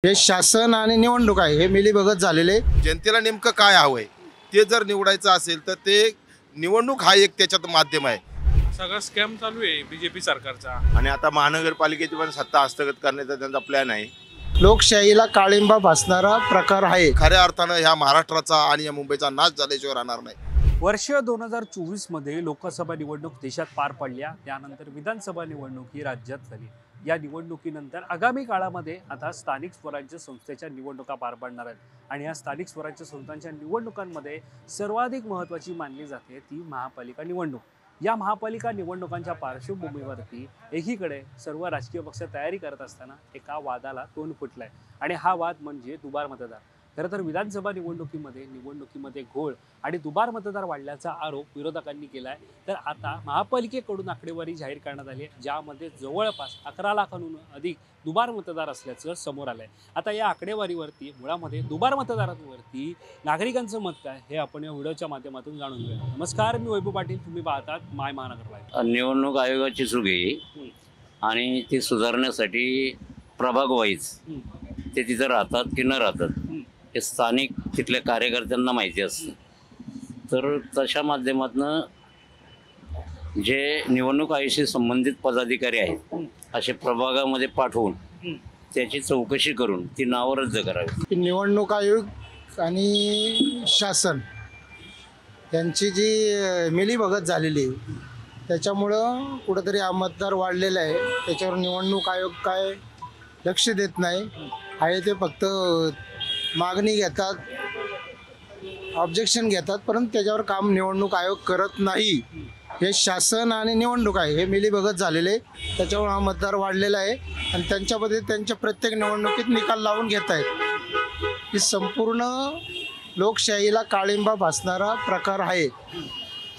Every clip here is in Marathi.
हे शासन आणि निवडणूक आहे, हे मिलीभगत झालेले. जनतेला नेमकं काय हवंय ते जर निवडायचं असेल तर ते निवडणूक हा एक त्याच्यात माध्यम आहे. सगळा स्कॅम चालू आहे बीजेपी सरकारचा. आणि आता महानगरपालिकेची पण सत्ता हस्तगत करण्याचा त्यांचा प्लॅन आहे. लोकशाहीला काळिंबा भासणारा प्रकार आहे. खऱ्या अर्थानं ह्या महाराष्ट्राचा आणि या मुंबईचा नाश झाल्याशिवाय राहणार नाही. वर्ष 2024 मध्ये लोकसभा निवडणूक देशात पार पडल्या, त्यानंतर विधानसभा निवडणूक ही राज्यात झाली. या निवडणुकीनंतर आगामी काळामध्ये आता स्थानिक स्वराज्य संस्थेच्या निवडणुका पार पडणार आहेत आणि या स्थानिक स्वराज्य संस्थांच्या निवडणुकांमध्ये सर्वाधिक महत्त्वाची मानली जाते ती महापालिका निवडणूक. या महापालिका निवडणुकांच्या पार्श्वभूमीवरती एकीकडे सर्व राजकीय पक्ष तयारी करत असताना एका वादाला तोंड फुटलंय आणि हा वाद म्हणजे दुबार मतदार. खरं तर विधानसभा निवडणुकीमध्ये घोळ आणि दुबार मतदार वाढल्याचा आरोप विरोधकांनी केलाय. तर आता महापालिकेकडून आकडेवारी जाहीर करण्यात आली आहे, ज्यामध्ये जवळपास 11 लाखांहून अधिक दुबार मतदार असल्याचं समोर आलंय. आता या आकडेवारीवरती मुळामध्ये दुबार मतदारांवरती नागरिकांचं मत काय हे आपण या व्हिडिओच्या माध्यमातून जाणून घेऊया. नमस्कार, मी वैभव पाटील, तुम्ही पाहतात माय महानगर लाईव्ह. निवडणूक आयोगाची चूक आहे आणि ती सुधारण्यासाठी प्रभाग वाईज ते तिथं राहतात की न राहतात हे स्थानिक तिथल्या कार्यकर्त्यांना माहिती असतं. तर तशा माध्यमातून जे निवडणूक आयोगाशी संबंधित पदाधिकारी आहेत असे प्रभागामध्ये पाठवून त्याची चौकशी करून ती नावं रद्द करावी. निवडणूक आयोग आणि शासन यांची जी मिलीभगत झालेली आहे, त्याच्यामुळं कुठंतरी हा मतदार वाढलेला आहे. त्याच्यावर निवडणूक आयोग काय लक्ष देत नाही आहे. ते फक्त मागणी घेतात, ऑब्जेक्शन घेतात, परंतु त्याच्यावर काम निवडणूक आयोग करत नाही. हे शासन आणि निवडणूक आहे, हे मिलीभगत झालेले. त्याच्यावर हा मतदार वाढलेला आहे आणि त्यांच्यामध्ये त्यांच्या प्रत्येक निवडणुकीत निकाल लावून घेत आहेत. ही संपूर्ण लोकशाहीला काळिंबा भासणारा प्रकार आहे.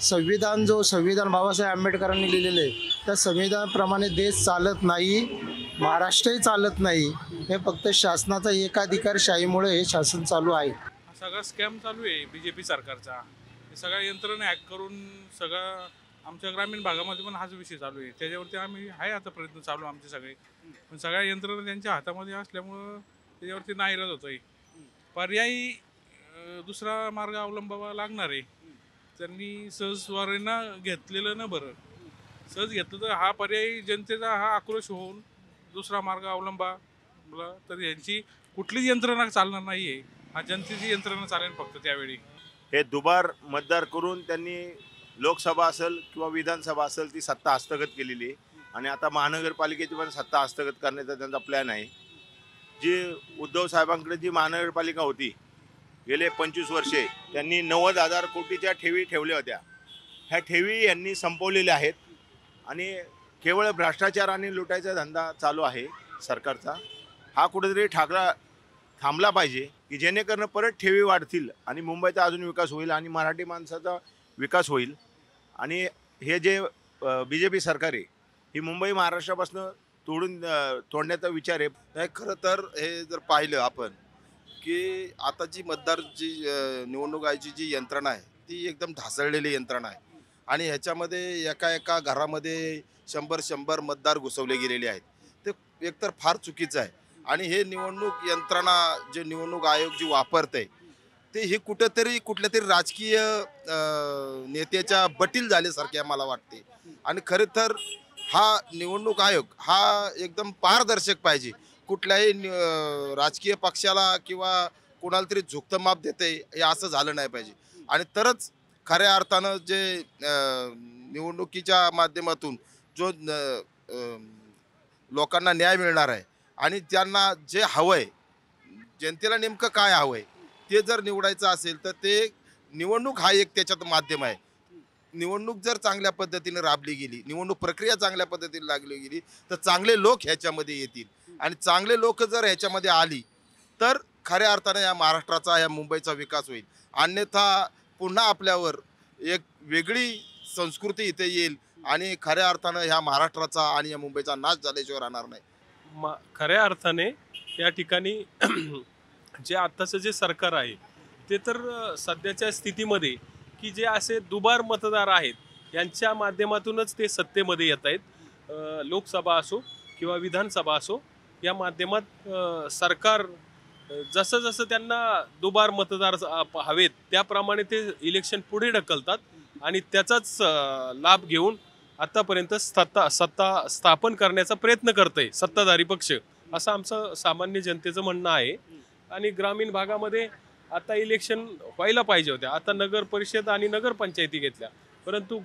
संविधान बाबासाहेब आंबेडकरांनी लिहिलेलं आहे, त्या संविधानाप्रमाणे देश चालत नाही, महाराष्ट्रही चालत नाही. हे फक्त शासनाचा एकाधिकारशाहीमुळे हे शासन चालू आहे. सगळा स्कॅम चालू आहे बीजेपी सरकारचा. हे सगळ्या यंत्रणा हॅक करून सगळं आमच्या ग्रामीण भागामध्ये पण हाच विषय चालू आहे. त्याच्यावरती आम्ही आहे आता प्रयत्न चालू आमचे सगळे, पण सगळ्या यंत्रणा त्यांच्या हातामध्ये असल्यामुळं त्याच्यावरती नाईलाज होतोय. पर्यायी दुसरा मार्ग अवलंबावा लागणार आहे. त्यांनी सहजवारीनं घेतलेलं ना बरं. सहज घेतलं तर हा पर्यायी जनतेचा हा आक्रोश होऊन दुसरा मार्ग अवलंबला तर यांची कुठलीच यंत्रणा चालणार नाही आहे. हा जनतेची यंत्रणा चालेल फक्त त्यावेळी. हे दुबार मतदार करून त्यांनी लोकसभा असेल किंवा विधानसभा असेल ती सत्ता हस्तगत केलेली आहे आणि आता महानगरपालिकेची पण सत्ता हस्तगत करण्याचा त्यांचा प्लॅन आहे. जी उद्धव साहेबांकडे जी महानगरपालिका होती गेले 25 वर्षे, त्यांनी 90,000 कोटीच्या ठेवी ठेवल्या होत्या. ह्या ठेवी यांनी संपवलेल्या आहेत आणि केवळ भ्रष्टाचार आणि लुटायचा धंदा चालू आहे सरकारचा. हा कुठेतरी थांबला पाहिजे की जेणेकरून परत ठेवी वाढतील आणि मुंबईचा अजून विकास होईल आणि मराठी माणसाचा विकास होईल. आणि हे जे BJP सरकार आहे ही मुंबई महाराष्ट्रापासून तोडण्याचा विचार आहे. नाही, खरं तर हे जर पाहिलं आपण की आताची मतदारची निवडणूक आयोगाची जी यंत्रणा आहे ती एकदम ढासळलेली यंत्रणा आहे आणि ह्याच्यामध्ये एका घरामध्ये 100 मतदार घुसवले गेलेले आहेत. ते एकतर फार चुकीचं आहे. आणि हे निवडणूक यंत्रणा जे निवडणूक आयोग जी वापरते ते हे कुठल्या तरी राजकीय नेत्याच्या बटील झाल्यासारखे मला वाटते. आणि खरं तर हा निवडणूक आयोग हा एकदम पारदर्शक पाहिजे. कुठल्याही राजकीय पक्षाला किंवा कोणाला तरी झुकतं माप देते हे असं झालं नाही पाहिजे. आणि तरच खऱ्या अर्थानं जे निवडणुकीच्या माध्यमातून जो लोकांना न्याय मिळणार आहे आणि त्यांना जे हवं आहे, जनतेला नेमकं काय हवं आहे ते जर निवडायचं असेल तर ते निवडणूक हा एक त्याच्यात माध्यम आहे. निवडणूक जर चांगल्या पद्धतीने राबली गेली, निवडणूक प्रक्रिया चांगल्या पद्धतीने लागली गेली तर चांगले लोक ह्याच्यामध्ये येतील आणि चांगले लोक जर ह्याच्यामध्ये आली तर खऱ्या अर्थानं या महाराष्ट्राचा, या मुंबईचा विकास होईल. अन्यथा पुन्हा आपल्यावर एक वेगळी संस्कृती इथे येईल आणि खऱ्या अर्थानं ह्या महाराष्ट्राचा आणि या मुंबईचा नाश झाल्याशिवाय राहणार नाही. खऱ्या अर्थाने या ठिकाणी जे आत्ताचं जे सरकार आहे ते तर सध्याच्या स्थितीमध्ये की जे असे दुबार मतदार आहेत यांच्या माध्यमातूनच ते सत्तेमध्ये येत आहेत. लोकसभा असो किंवा विधानसभा असो या माध्यमात सरकार जसं जसं त्यांना दुबार मतदार हवेत त्याप्रमाणे ते इलेक्शन पुढे ढकलतात आणि त्याचाच लाभ घेऊन आतापर्यंत सत्ता स्थापन करण्याचा प्रयत्न करतंय सत्ताधारी पक्ष, असं आमचं सामान्य जनतेचं म्हणणं आहे. आणि ग्रामीण भागामध्ये आता इलेक्शन व्हायला पाहिजे होत्या. आता नगर परिषद आणि नगरपंचायती घेतल्या, परंतु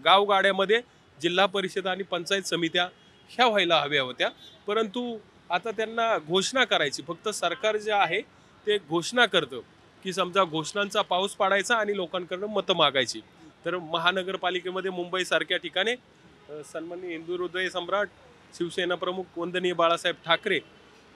गावगाड्यामध्ये जिल्हा परिषद आणि पंचायत समित्या ह्या व्हायला हव्या होत्या. परंतु आता त्यांना घोषणा करायची, फक्त सरकार जे आहे ते घोषणा करतं की समजा घोषणांचा पाऊस पाडायचा आणि लोकांकडनं मतं मागायची. तर महानगरपालिकेमध्ये मुंबईसारख्या ठिकाणी सन्माननीय हिंदू हृदय सम्राट शिवसेना प्रमुख वंदनीय बाळासाहेब ठाकरे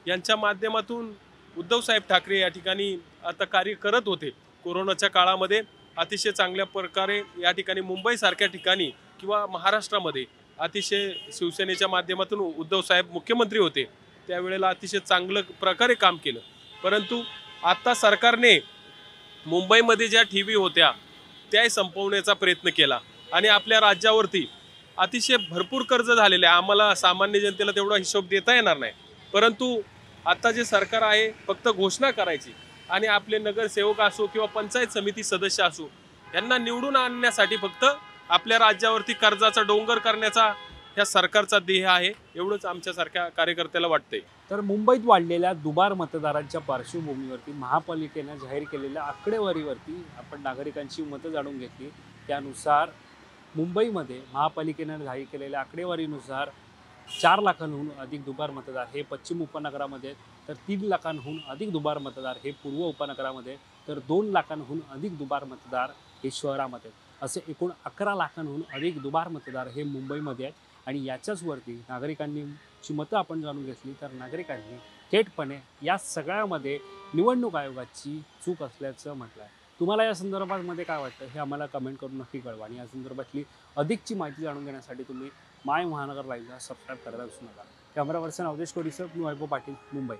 यांच्या माध्यमातून उद्धवसाहेब ठाकरे या ठिकाणी आता कार्य करत होते. कोरोनाच्या काळामध्ये अतिशय चांगल्या प्रकारे या ठिकाणी मुंबईसारख्या ठिकाणी किंवा महाराष्ट्रामध्ये अतिशय शिवसेनेच्या माध्यमातून उद्धवसाहेब मुख्यमंत्री होते, त्यावेळेला अतिशय चांगलं प्रकारे काम केलं. परंतु आता सरकारने मुंबईमध्ये ज्या ठेवी होत्या त्याही संपवण्याचा प्रयत्न केला आणि आपल्या राज्यावरती अतिशय भरपूर कर्ज झालेले आहे. आम्हाला सामान्य जनतेला तेवढा हिशोब देता येणार नाही, परंतु आता जे सरकार आहे फक्त घोषणा करायची आणि आपले नगरसेवक असो किंवा पंचायत समिती सदस्य असो यांना निवडून आणण्यासाठी फक्त आपल्या राज्यावरती कर्जाचा डोंगर करण्याचा ह्या सरकारचा ध्येय आहे, एवढंच आमच्यासारख्या कार्यकर्त्याला वाटतंय. तर मुंबईत वाढलेल्या दुबार मतदारांच्या पार्श्वभूमीवरती महापालिकेनं जाहीर केलेल्या आकडेवारीवरती आपण नागरिकांची मतं जाणून घेतली. त्यानुसार मुंबईमध्ये महापालिकेनं जाहीर केलेल्या आकडेवारीनुसार 4 लाखांहून अधिक दुबार मतदार हे पश्चिम उपनगरामध्ये, तर 3 लाखांहून अधिक दुबार मतदार हे पूर्व उपनगरामध्ये, तर 2 लाखांहून अधिक दुबार मतदार हे शहरामध्ये, असे एकूण 11 लाखांहून अधिक दुबार मतदार हे मुंबईमध्ये आहेत. आणि याच्याच वरती नागरिकांची मतं आपण जाणून घेतली तर नागरिकांनी थेटपणे या सगळ्यामध्ये निवडणूक आयोगाची चूक असल्याचं म्हटलं आहे. तुम्हाला या संदर्भामध्ये काय वाटतं हे आम्हाला कमेंट करून नक्की कळवा. आणि या संदर्भातली अधिकची माहिती जाणून घेण्यासाठी तुम्ही माय महानगर लाईव्हला सबस्क्राईब करायला विसरू नका. कॅमेरा पर्सन अवधेश कोरीसर, मी वैभव पाटील, मुंबई.